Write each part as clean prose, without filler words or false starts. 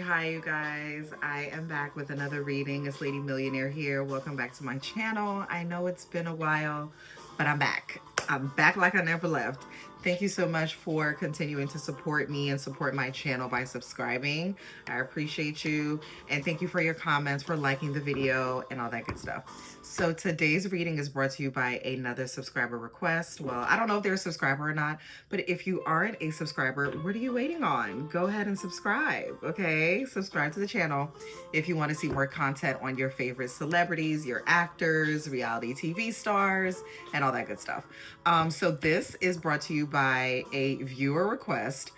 Hi, you guys. I am back with another reading. It's Lady Millionaire here. Welcome back to my channel. I know it's been a while, but I'm back. I'm back like I never left. Thank you so much for continuing to support me and support my channel by subscribing. I appreciate you. And thank you for your comments, for liking the video, and all that good stuff. So today's reading is brought to you by another subscriber request. Well, I don't know if they're a subscriber or not, but if you aren't a subscriber, what are you waiting on? Go ahead and subscribe, okay? Subscribe to the channel if you want to see more content on your favorite celebrities, your actors, reality TV stars, and all that good stuff. So this is brought to you by a viewer request.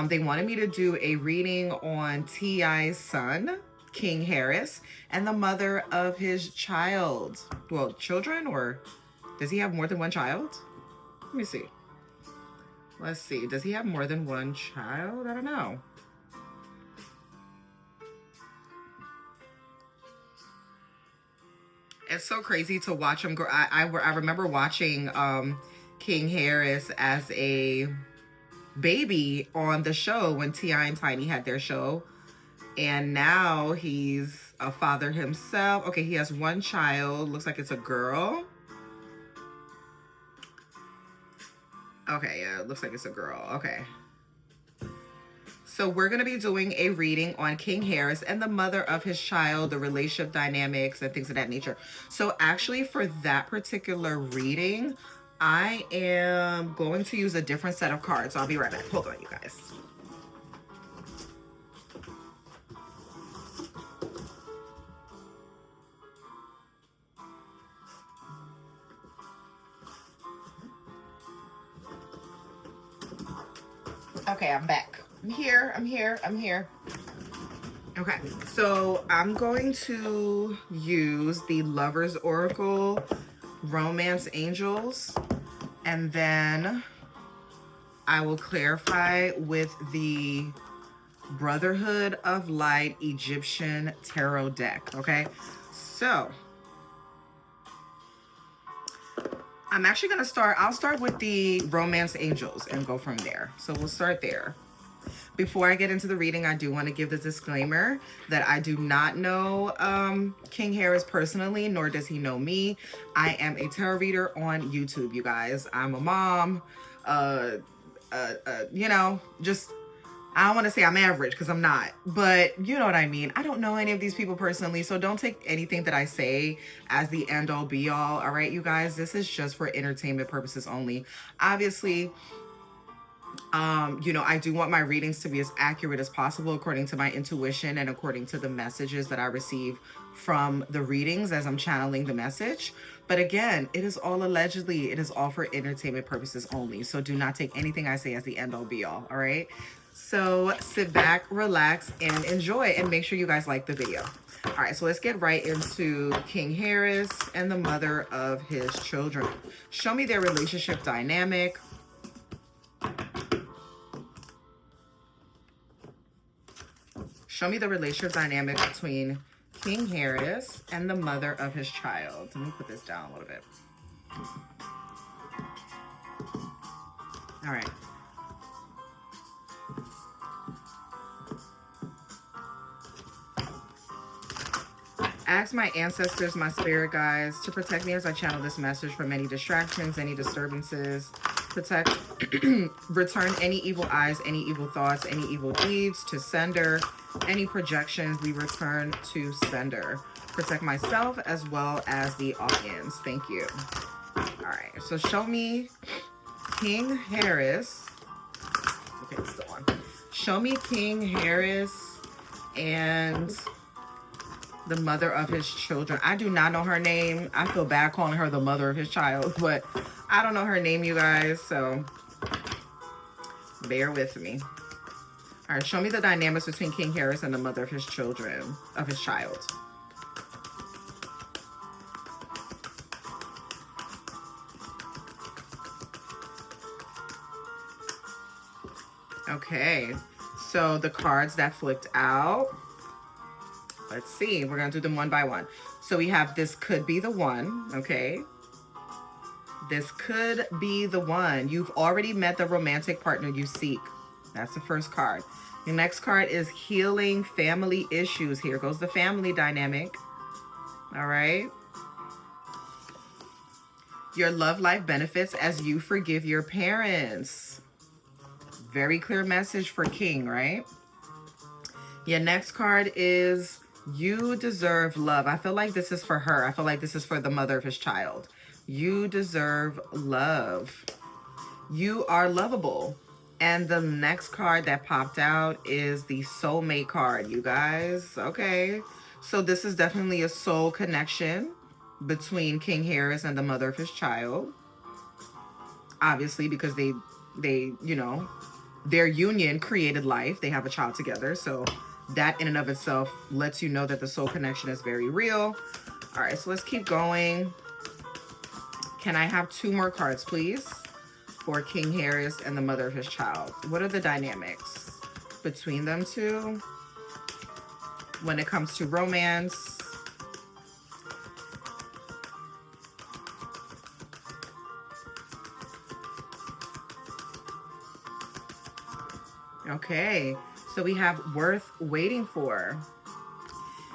They wanted me to do a reading on T.I.'s son, King Harris, and the mother of his child. Well, children, or does he have more than one child? Let me see. Let's see. Does he have more than one child? I don't know. It's so crazy to watch him grow. I remember watching King Harris as a baby on the show when T.I. and Tiny had their show. And now he's a father himself. Okay, he has one child. Looks like it's a girl. Okay, yeah, it looks like it's a girl. Okay. So we're going to be doing a reading on King Harris and the mother of his child, the relationship dynamics and things of that nature. So actually for that particular reading, I am going to use a different set of cards. I'll be right back. Hold on, you guys. Okay, I'm back. I'm here. Okay, so I'm going to use the Lover's Oracle Romance Angels, and then I will clarify with the Brotherhood of Light Egyptian Tarot deck, okay? So I'm actually gonna I'll start with the Romance Angels and go from there. So we'll start there. Before I get into the reading, I do want to give the disclaimer that I do not know King Harris personally, nor does he know me. I am a tarot reader on YouTube, you guys. I'm a mom, you know, just, I don't want to say I'm average because I'm not, but you know what I mean. I don't know any of these people personally, so don't take anything that I say as the end all be all right, you guys? This is just for entertainment purposes only. Obviously, you know, I do want my readings to be as accurate as possible according to my intuition and according to the messages that I receive from the readings as I'm channeling the message. But again, it is all allegedly, it is all for entertainment purposes only. So do not take anything I say as the end all be all right? So sit back, relax, and enjoy, and make sure you guys like the video. All right, so let's get right into King Harris and the mother of his children. Show me their relationship dynamic. Show me the relationship dynamic between King Harris and the mother of his child. Let me put this down a little bit. All right. Ask my ancestors, my spirit guides, to protect me as I channel this message from any distractions, any disturbances. Protect, return any evil eyes, any evil thoughts, any evil deeds to sender. Any projections we return to sender. Protect myself as well as the audience. Thank you. All right, so show me King Harris. Okay, it's still on. Show me King Harris and the mother of his children. I do not know her name. I feel bad calling her the mother of his child, but I don't know her name, you guys, so bear with me. All right, show me the dynamics between King Harris and the mother of his children, of his child. Okay, so the cards that flipped out. Let's see, we're gonna do them one by one. So we have this could be the one, okay? This could be the one. You've already met the romantic partner you seek. That's the first card. The next card is healing family issues. Here goes the family dynamic. All right. Your love life benefits as you forgive your parents. Very clear message for King, right? Your next card is you deserve love. I feel like this is for her. I feel like this is for the mother of his child. You deserve love. You are lovable. And the next card that popped out is the soulmate card, you guys. Okay. So this is definitely a soul connection between King Harris and the mother of his child. Obviously, because they, you know, their union created life. They have a child together. So that in and of itself lets you know that the soul connection is very real. All right, so let's keep going. Can I have 2 more cards, please? For King Harris and the mother of his child. What are the dynamics between them two when it comes to romance? Okay, so we have worth waiting for.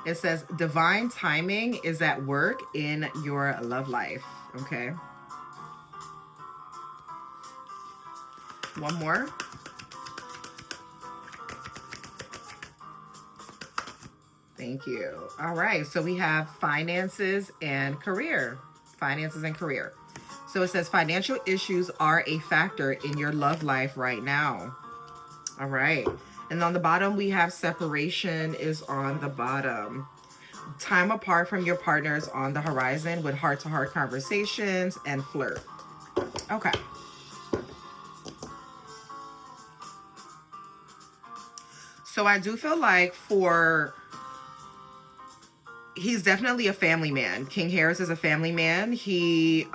It says divine timing is at work in your love life. Okay. One more. Thank you. All right, so we have finances and career. Finances and career. So it says financial issues are a factor in your love life right now. All right. And on the bottom, we have separation is on the bottom. Time apart from your partners on the horizon with heart-to-heart conversations and flirt. Okay. So I do feel like he's definitely a family man. King Harris is a family man. He's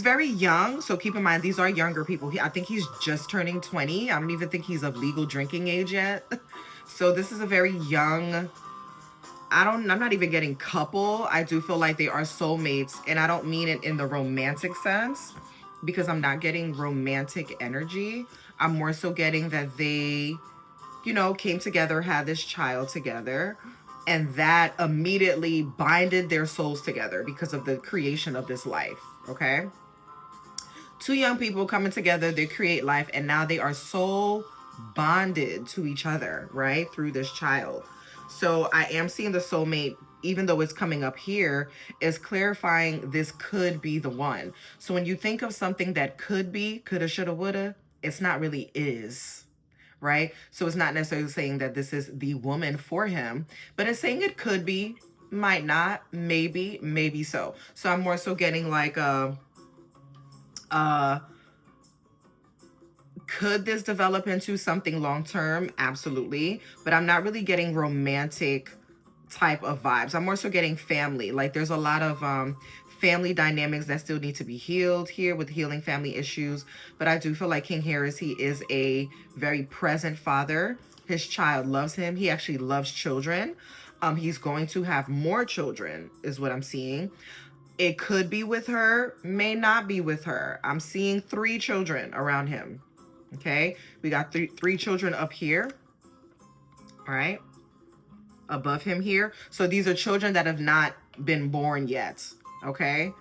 very young, so keep in mind, these are younger people. I think he's just turning 20. I don't even think he's of legal drinking age yet. So this is a very young, I'm not even getting couple. I do feel like they are soulmates, and I don't mean it in the romantic sense, because I'm not getting romantic energy. I'm more so getting that they, you know, came together, had this child together, and that immediately binded their souls together because of the creation of this life. Okay, 2 young people coming together, they create life, and now they are soul bonded to each other, right, through this child. So I am seeing the soulmate, even though it's coming up here, is clarifying this could be the one. So when you think of something that could be, coulda, shoulda, woulda, it's not really is, right? So it's not necessarily saying that this is the woman for him, but it's saying it could be, might not, maybe so. So I'm more so getting like could this develop into something long-term? Absolutely. But I'm not really getting romantic type of vibes. I'm more so getting family. Like there's a lot of family dynamics that still need to be healed here with healing family issues. But I do feel like King Harris, he is a very present father. His child loves him. He actually loves children. He's going to have more children is what I'm seeing. It could be with her, may not be with her. I'm seeing 3 children around him. Okay, we got three children up here. All right, above him here. So these are children that have not been born yet. Okay,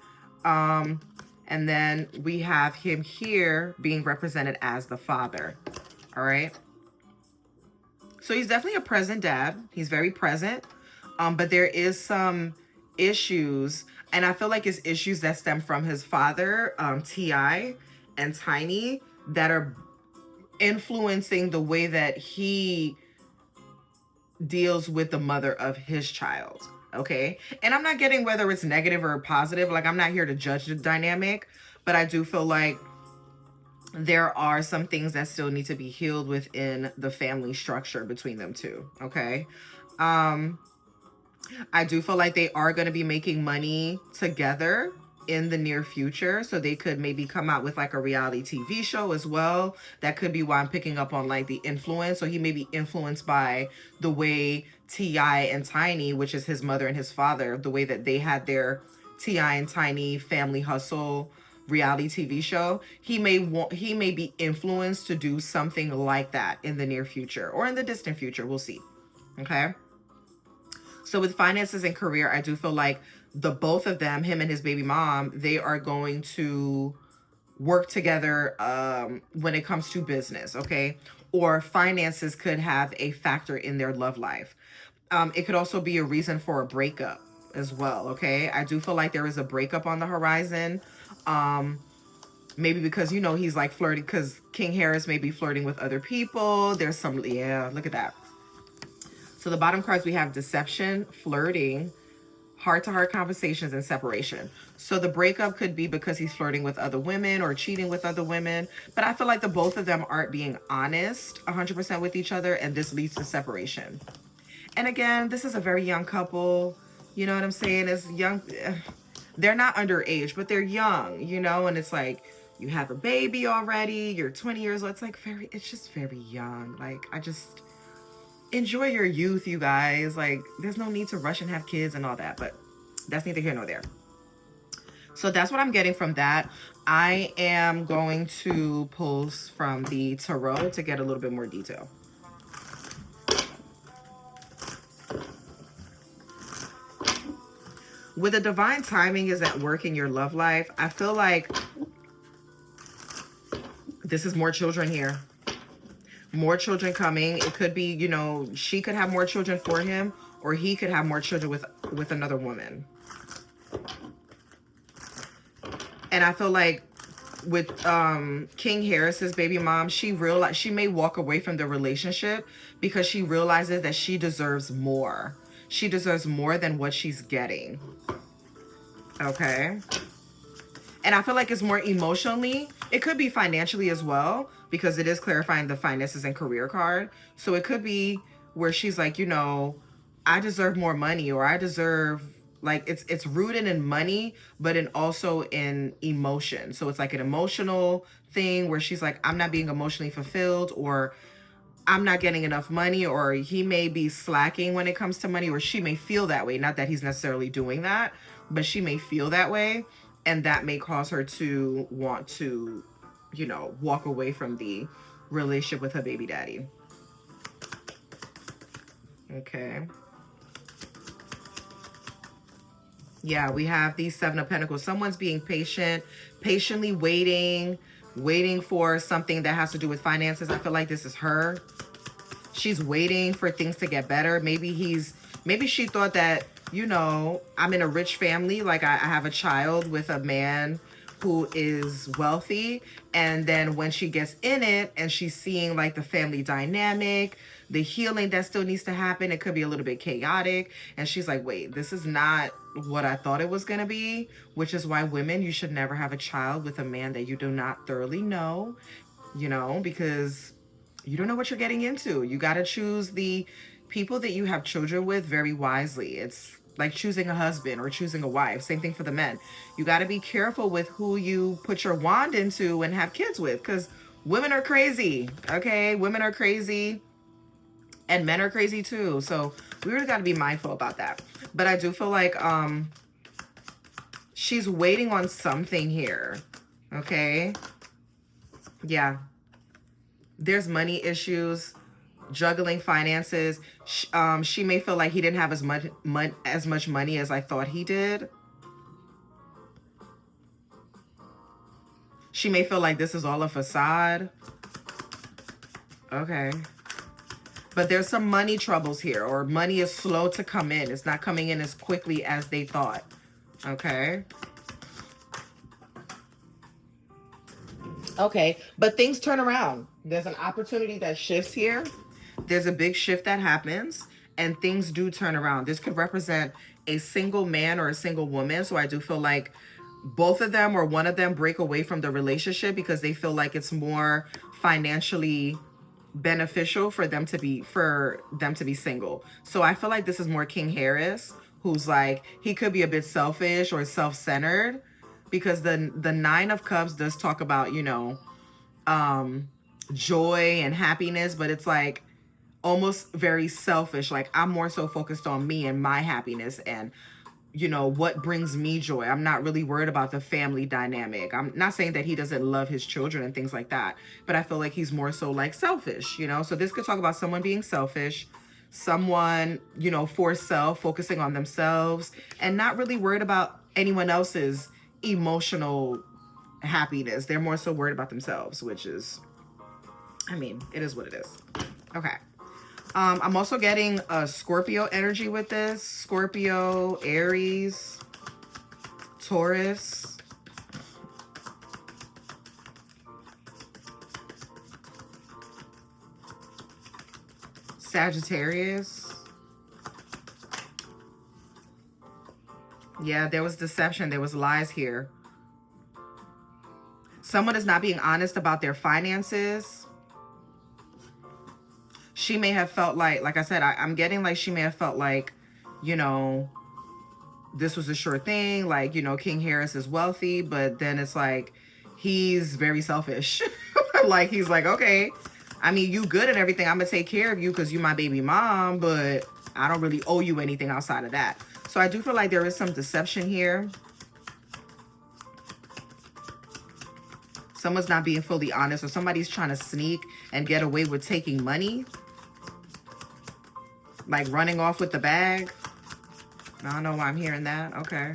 and then we have him here being represented as the father. All right, so he's definitely a present dad. He's very present, but there is some issues, and I feel like it's issues that stem from his father, T.I. and Tiny, that are influencing the way that he deals with the mother of his child. Okay, and I'm not getting whether it's negative or positive. Like, I'm not here to judge the dynamic, but I do feel like there are some things that still need to be healed within the family structure between them two. Okay, I do feel like they are going to be making money together in the near future, so they could maybe come out with like a reality TV show as well. That could be why I'm picking up on like the influence. So he may be influenced by the way T.I. and Tiny, which is his mother and his father, the way that they had their T.I. and Tiny family hustle reality TV show, he may be influenced to do something like that in the near future or in the distant future. We'll see. Okay. So with finances and career, I do feel like the both of them, him and his baby mom, they are going to work together when it comes to business, okay? Or finances could have a factor in their love life. It could also be a reason for a breakup as well, okay? I do feel like there is a breakup on the horizon. Maybe because, you know, he's like flirting, because King Harris may be flirting with other people. There's some, yeah, look at that. So the bottom cards, we have deception, flirting, heart-to-heart conversations, and separation. So the breakup could be because he's flirting with other women or cheating with other women. But I feel like the both of them aren't being honest 100% with each other, and this leads to separation. And again, this is a very young couple. You know what I'm saying? It's young. They're not underage, but they're young, you know? And it's like, you have a baby already. You're 20 years old. It's like it's just very young. Like, I just enjoy your youth, you guys. Like, there's no need to rush and have kids and all that, but that's neither here nor there. So that's what I'm getting from that. I am going to pull from the tarot to get a little bit more detail. With the divine timing is at work in your love life, I feel like this is more children here. More children coming. It could be, you know, she could have more children for him, or he could have more children with another woman. And I feel like with King Harris's baby mom, she may walk away from the relationship because she realizes that she deserves more. She deserves more than what she's getting. Okay. And I feel like it's more emotionally. It could be financially as well, because it is clarifying the finances and career card. So it could be where she's like, you know, I deserve more money, or I deserve, like, it's rooted in money, but also in emotion. So it's like an emotional thing where she's like, I'm not being emotionally fulfilled, or I'm not getting enough money, or he may be slacking when it comes to money, or she may feel that way. Not that he's necessarily doing that, but she may feel that way. And that may cause her to want to, you know, walk away from the relationship with her baby daddy. Okay. Yeah, we have these Seven of Pentacles. Someone's being patient, patiently waiting for something that has to do with finances. I feel like this is her. She's waiting for things to get better. Maybe she thought that, you know, I'm in a rich family. Like, I have a child with a man who is wealthy. And then when she gets in it and she's seeing like the family dynamic, the healing that still needs to happen, it could be a little bit chaotic. And she's like, wait, this is not what I thought it was going to be, which is why women, you should never have a child with a man that you do not thoroughly know, you know, because you don't know what you're getting into. You got to choose the people that you have children with very wisely. It's like choosing a husband or choosing a wife. Same thing for the men. You got to be careful with who you put your wand into and have kids with, because women are crazy. Okay, women are crazy, and men are crazy too. So we really got to be mindful about that. But I do feel like she's waiting on something here. Okay. Yeah. There's money issues, juggling finances. She may feel like he didn't have as much money as I thought he did. She may feel like this is all a facade. Okay. But there's some money troubles here, or money is slow to come in. It's not coming in as quickly as they thought. Okay. Okay, but things turn around. There's an opportunity that shifts here. There's a big shift that happens, and things do turn around. This could represent a single man or a single woman. So I do feel like both of them or one of them break away from the relationship because they feel like it's more financially beneficial for them to be single. So I feel like this is more King Harris, who's like, he could be a bit selfish or self-centered, because the Nine of Cups does talk about, you know, joy and happiness, but it's like almost very selfish. Like, I'm more so focused on me and my happiness, and you know, what brings me joy. I'm not really worried about the family dynamic. I'm not saying that he doesn't love his children and things like that, but I feel like he's more so like selfish, you know? So this could talk about someone being selfish, someone, you know, for self, focusing on themselves and not really worried about anyone else's emotional happiness. They're more so worried about themselves, which is, I mean, it is what it is. Okay. I'm also getting a Scorpio energy with this. Scorpio, Aries, Taurus. Sagittarius. Yeah, there was deception. There was lies here. Someone is not being honest about their finances. She may have felt like I said, I'm getting like she may have felt like, you know, this was a sure thing. Like, you know, King Harris is wealthy, but then it's like, he's very selfish. Like, he's like, okay, I mean, you good at everything. I'm going to take care of you because you my baby mom, but I don't really owe you anything outside of that. So I do feel like there is some deception here. Someone's not being fully honest, or somebody's trying to sneak and get away with taking money. Like running off with the bag. I don't know why I'm hearing that. Okay.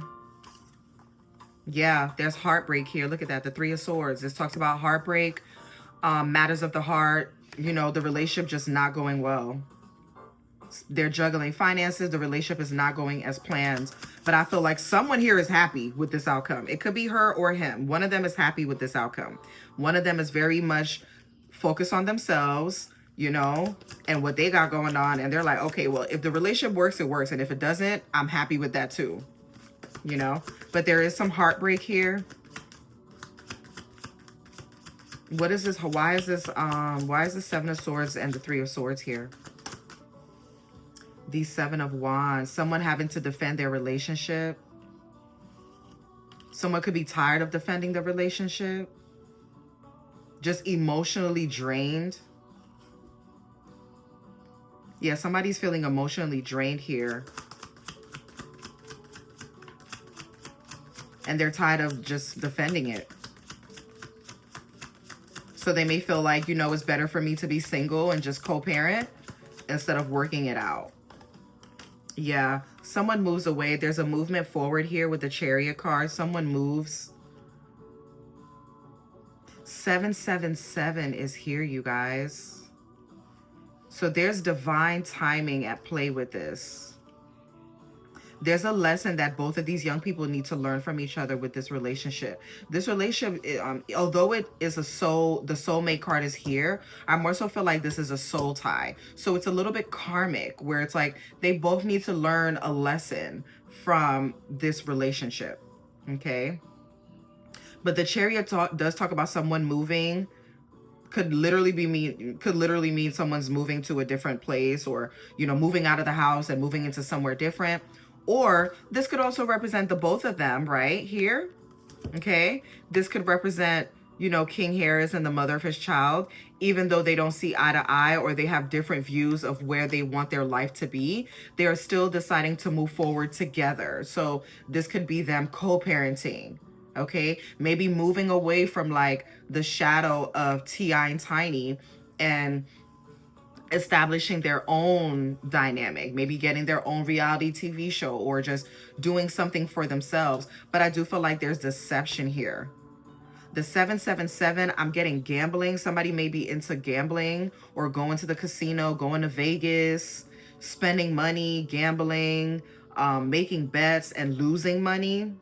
Yeah, there's heartbreak here. Look at that. The Three of Swords. This talks about heartbreak, matters of the heart, you know, the relationship just not going well. They're juggling finances. The relationship is not going as planned. But I feel like someone here is happy with this outcome. It could be her or him. One of them is happy with this outcome. One of them is very much focused on themselves, you know, and what they got going on. And they're like, okay, well, if the relationship works, it works. And if it doesn't, I'm happy with that too, you know. But there is some heartbreak here. What is this? Why is this Seven of Swords and the Three of Swords here? The Seven of Wands. Someone having to defend their relationship. Someone could be tired of defending the relationship. Just emotionally drained. Yeah, somebody's feeling emotionally drained here. And they're tired of just defending it. So they may feel like, you know, it's better for me to be single and just co-parent instead of working it out. Yeah, someone moves away. There's a movement forward here with the Chariot card. Someone moves. 777 is here, you guys. So there's divine timing at play with this. There's a lesson that both of these young people need to learn from each other with this relationship. This relationship, although it is a soul, the soulmate card is here, I more so feel like this is a soul tie. So it's a little bit karmic, where it's like they both need to learn a lesson from this relationship. Okay. But the Chariot does talk about someone moving. Could literally mean someone's moving to a different place, or, you know, moving out of the house and moving into somewhere different. Or this could also represent the both of them right here. Okay. This could represent, you know, King Harris and the mother of his child, even though they don't see eye to eye, or they have different views of where they want their life to be, they are still deciding to move forward together. So this could be them co-parenting. Okay, maybe moving away from like the shadow of T.I. and Tiny and establishing their own dynamic, maybe getting their own reality TV show, or just doing something for themselves. But I do feel like there's deception here. The 777, I'm getting gambling. Somebody may be into gambling or going to the casino, going to Vegas, spending money, gambling, making bets and losing money.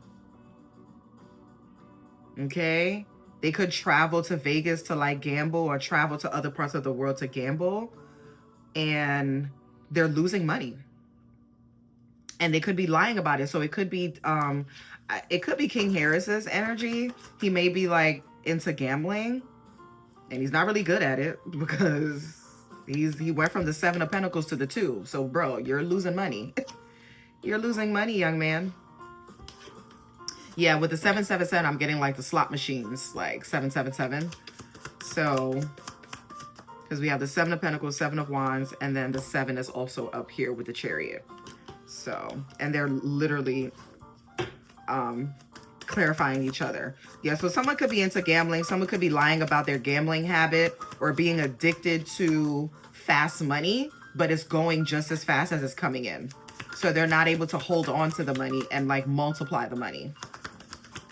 Okay, they could travel to Vegas to like gamble, or travel to other parts of the world to gamble, and they're losing money, and they could be lying about it. So it could be King Harris's energy. He may be like into gambling, and he's not really good at it, because he went from the Seven of Pentacles to the Two. So bro, you're losing money. You're losing money, young man. Yeah, with the 777, I'm getting like the slot machines, like 777. So, because we have the Seven of Pentacles, Seven of Wands, and then the 7 is also up here with the Chariot. So, and they're literally clarifying each other. Yeah, so someone could be into gambling. Someone could be lying about their gambling habit or being addicted to fast money, but it's going just as fast as it's coming in. So they're not able to hold on to the money and like multiply the money.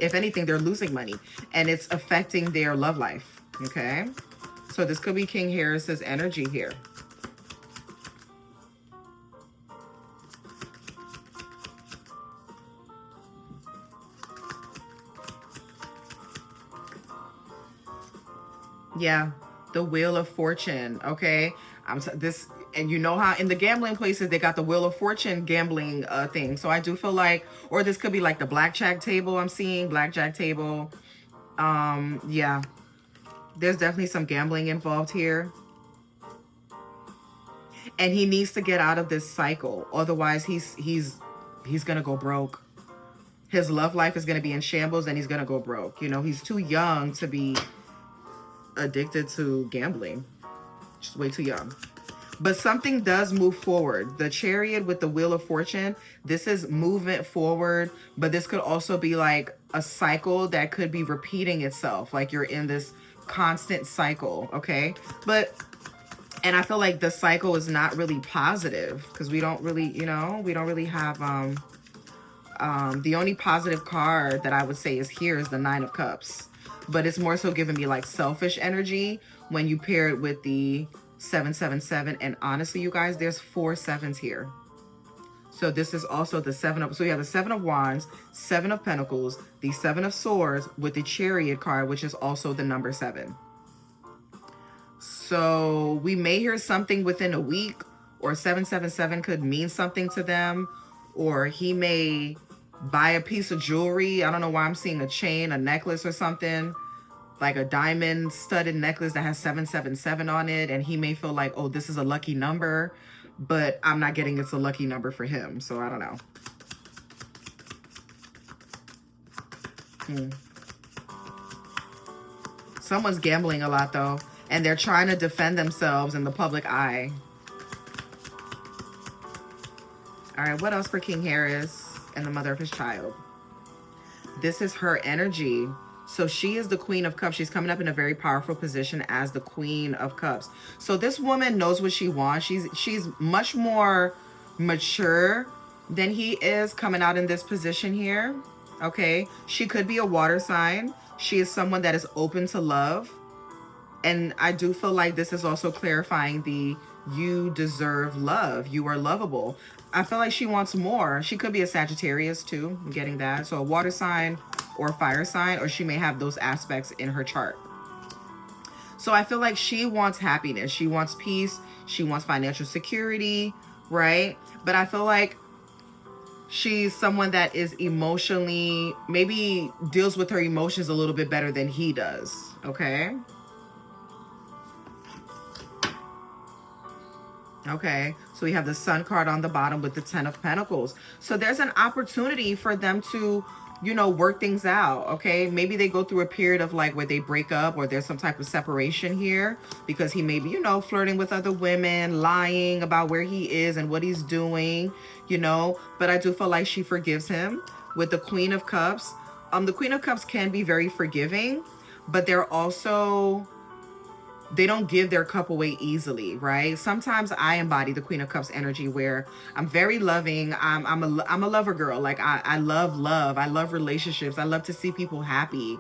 If anything, they're losing money and it's affecting their love life. Okay. So this could be King Harris's energy here. Yeah, the Wheel of Fortune. Okay, this, and you know how in the gambling places they got the Wheel of Fortune gambling thing. So I do feel like, or this could be like the blackjack table. I'm seeing blackjack table. Yeah, there's definitely some gambling involved here, and he needs to get out of this cycle. Otherwise, he's gonna go broke. His love life is gonna be in shambles, and he's gonna go broke. You know, he's too young to be addicted to gambling. Just way too young. But something does move forward. The Chariot with the Wheel of Fortune, this is movement forward, but this could also be like a cycle that could be repeating itself. Like you're in this constant cycle, okay? And I feel like the cycle is not really positive because we don't really, you know, we don't really have, the only positive card that I would say is here is the Nine of Cups. But it's more so giving me like selfish energy when you pair it with the 777. And honestly, you guys, there's 4 sevens here. So this is also the so you have the 7 of Wands, 7 of Pentacles, the 7 of Swords with the Chariot card, which is also the number 7. So we may hear something within a week, or 777 could mean something to them, or he may buy a piece of jewelry. I don't know why I'm seeing a chain, a necklace or something, like a diamond studded necklace that has 777 on it. And he may feel like, oh, this is a lucky number, but I'm not getting it's a lucky number for him. So I don't know. Someone's gambling a lot though, and they're trying to defend themselves in the public eye. All right, what else for King Harris and the mother of his child? This is her energy. So she is the Queen of Cups. She's coming up in a very powerful position as the Queen of Cups. So this woman knows what she wants. She's much more mature than he is coming out in this position here. Okay, she could be a water sign. She is someone that is open to love. And I do feel like this is also clarifying the you deserve love. You are lovable. I feel like she wants more. She could be a Sagittarius too. I'm getting that. So a water sign or fire sign, or she may have those aspects in her chart. So I feel like she wants happiness. She wants peace. She wants financial security, right? But I feel like she's someone that is emotionally, maybe deals with her emotions a little bit better than he does, okay? Okay, so we have the Sun card on the bottom with the 10 of Pentacles. So there's an opportunity for them to, you know, work things out, okay? Maybe they go through a period of like where they break up, or there's some type of separation here because he may be, you know, flirting with other women, lying about where he is and what he's doing, you know? But I do feel like she forgives him with the Queen of Cups. The Queen of Cups can be very forgiving, but they're also, they don't give their cup away easily, right? Sometimes I embody the Queen of Cups energy where I'm very loving. I'm a lover girl. Like I love love. I love relationships. I love to see people happy,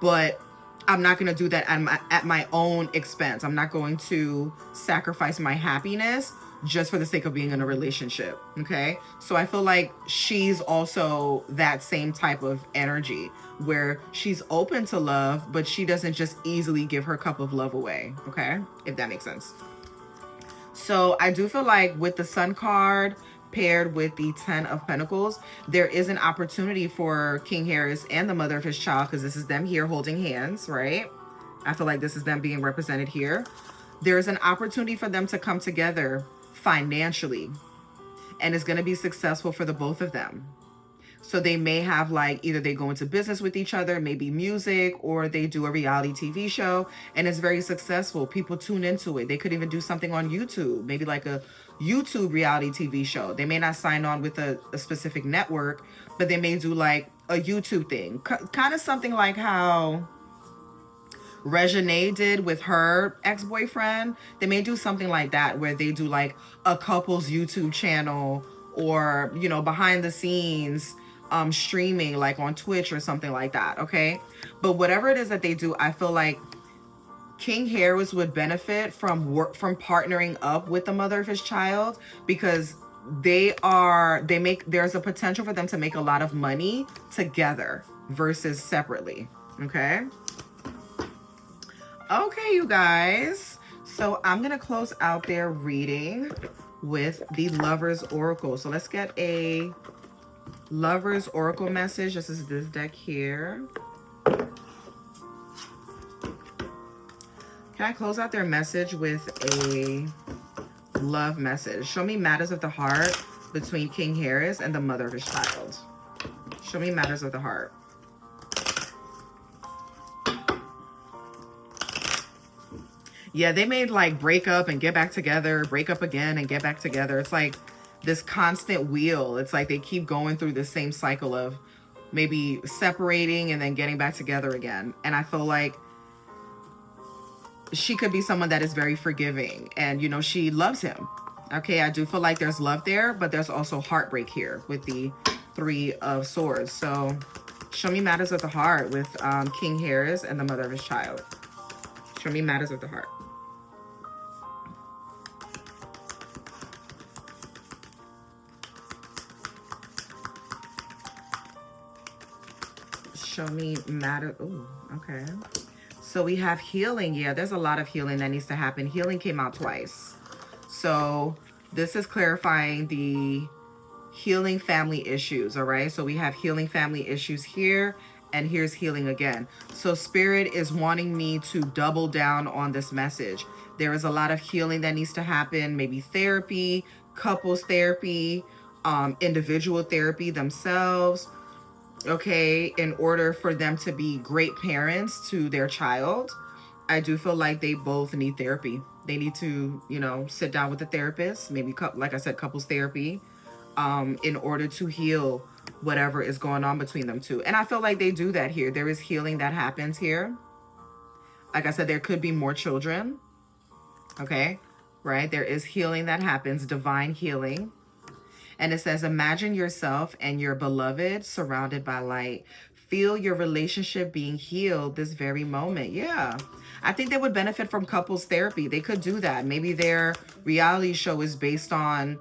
but I'm not going to do that at my own expense. I'm not going to sacrifice my happiness just for the sake of being in a relationship. Okay. So I feel like she's also that same type of energy where she's open to love, but she doesn't just easily give her cup of love away. Okay. If that makes sense. So I do feel like with the Sun card paired with the 10 of Pentacles, there is an opportunity for King Harris and the mother of his child, because this is them here holding hands, right? I feel like this is them being represented here. There is an opportunity for them to come together financially, and it's going to be successful for the both of them. So they may have like, either they go into business with each other, maybe music, or they do a reality TV show and it's very successful. People tune into it. They could even do something on YouTube, maybe like a YouTube reality TV show. They may not sign on with a specific network, but they may do like a YouTube thing. Kind of something like how Regine did with her ex-boyfriend. They may do something like that where they do like a couple's YouTube channel, or, you know, behind the scenes streaming like on Twitch or something like that, okay? But whatever it is that they do, I feel like King Harris would benefit from partnering up with the mother of his child, because there's a potential for them to make a lot of money together versus separately. Okay, you guys, so I'm gonna close out their reading with the Lover's Oracle. So let's get a Lover's Oracle message. This is this deck here. Can I close out their message with a love message? Show me matters of the heart between King Harris and the mother of his child. Show me matters of the heart. Yeah, they may like break up and get back together, break up again and get back together. It's like this constant wheel. It's like they keep going through the same cycle of maybe separating and then getting back together again. And I feel like she could be someone that is very forgiving and, you know, she loves him. Okay, I do feel like there's love there, but there's also heartbreak here with the Three of Swords. So show me matters of the heart with King Harris and the mother of his child. Show me matters of the heart. Show me matter. Ooh, okay. So we have healing. Yeah, there's a lot of healing that needs to happen. Healing came out twice. So this is clarifying the healing family issues, all right? So we have healing family issues here, and here's healing again. So Spirit is wanting me to double down on this message. There is a lot of healing that needs to happen, maybe therapy, couples therapy, individual therapy themselves, okay, in order for them to be great parents to their child. I do feel like they both need therapy. They need to, you know, sit down with a therapist, maybe, like I said, couples therapy, in order to heal whatever is going on between them two. And I feel like they do that here. There is healing that happens here. Like I said, there could be more children, okay, right? There is healing that happens, divine healing. And it says, imagine yourself and your beloved surrounded by light. Feel your relationship being healed this very moment. Yeah, I think they would benefit from couples therapy. They could do that. Maybe their reality show is based on,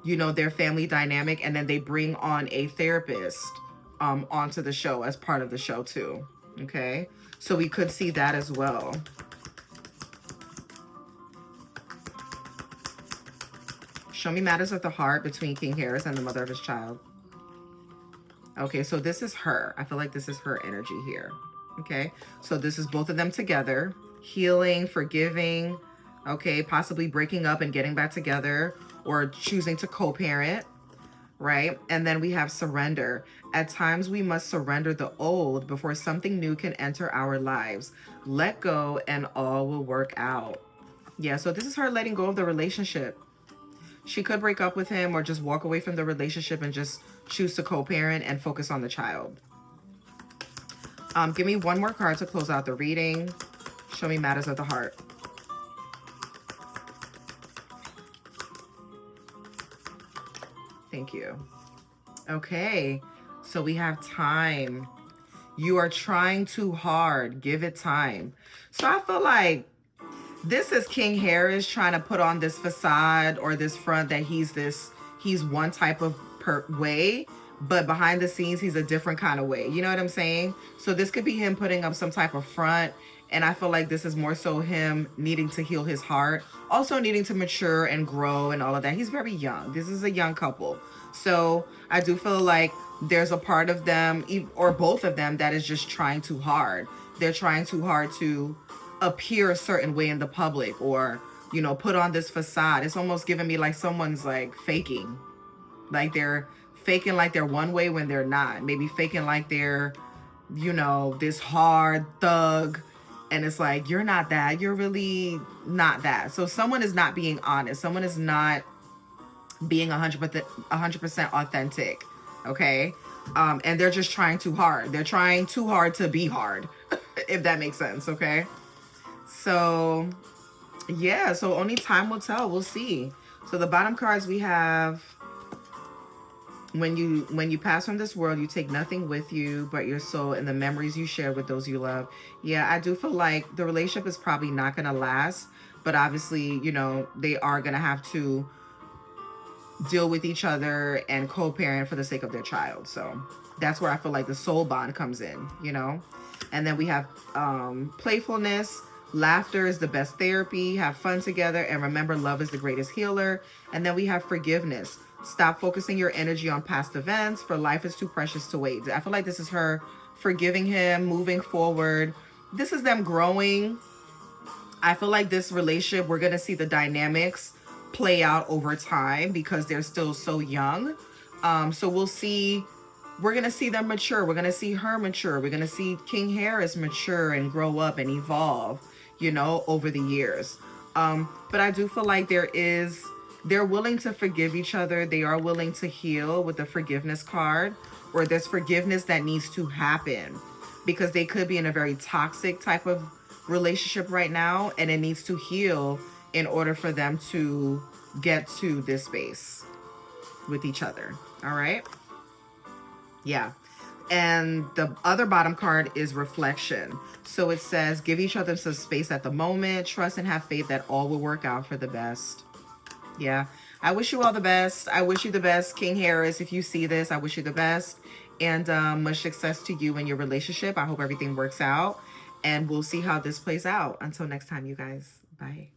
you know, their family dynamic, and then they bring on a therapist onto the show as part of the show too. Okay, so we could see that as well. Show me matters of the heart between King Harris and the mother of his child. Okay, so this is her. I feel like this is her energy here. Okay, so this is both of them together. Healing, forgiving, okay, possibly breaking up and getting back together, or choosing to co-parent, right? And then we have surrender. At times we must surrender the old before something new can enter our lives. Let go and all will work out. Yeah, so this is her letting go of the relationship. She could break up with him or just walk away from the relationship and just choose to co-parent and focus on the child. Give me one more card to close out the reading. Show me matters of the heart. Thank you. Okay, so we have time. You are trying too hard. Give it time. So I feel like this is King Harris trying to put on this facade or this front that he's one type of way, but behind the scenes, he's a different kind of way. You know what I'm saying? So this could be him putting up some type of front. And I feel like this is more so him needing to heal his heart, also needing to mature and grow and all of that. He's very young. This is a young couple. So I do feel like there's a part of them, or both of them, that is just trying too hard. They're trying too hard to appear a certain way in the public, or, you know, put on this facade. It's almost giving me like someone's like faking. Like they're faking like they're one way when they're not. Maybe faking like they're, you know, this hard thug. And it's like, you're not that. You're really not that. So someone is not being honest. Someone is not being 100% authentic. Okay. And they're just trying too hard. They're trying too hard to be hard, if that makes sense. Okay. So yeah, so only time will tell. We'll see. So the bottom cards we have, when you pass from this world, you take nothing with you but your soul and the memories you share with those you love. Yeah, I do feel like the relationship is probably not gonna last, but obviously, they are gonna have to deal with each other and co-parent for the sake of their child. So that's where I feel like the soul bond comes in. And then we have playfulness. Laughter is the best therapy. Have fun together, and remember, love is the greatest healer. And then we have forgiveness. Stop focusing your energy on past events, for life is too precious to wait. I feel like this is her forgiving him, moving forward. This is them growing. I feel like this relationship, we're going to see the dynamics play out over time because they're still so young. So we're going to see them mature. We're going to see her mature. We're going to see King Harris mature and grow up and evolve, over the years. But I do feel like they're willing to forgive each other. They are willing to heal with the forgiveness card, or there's forgiveness that needs to happen because they could be in a very toxic type of relationship right now, and it needs to heal in order for them to get to this space with each other. All right. Yeah. And the other bottom card is reflection. So it says, give each other some space at the moment, trust and have faith that all will work out for the best. Yeah. I wish you all the best. I wish you the best, King Harris. If you see this, I wish you the best. And much success to you in your relationship. I hope everything works out. And we'll see how this plays out. Until next time, you guys. Bye.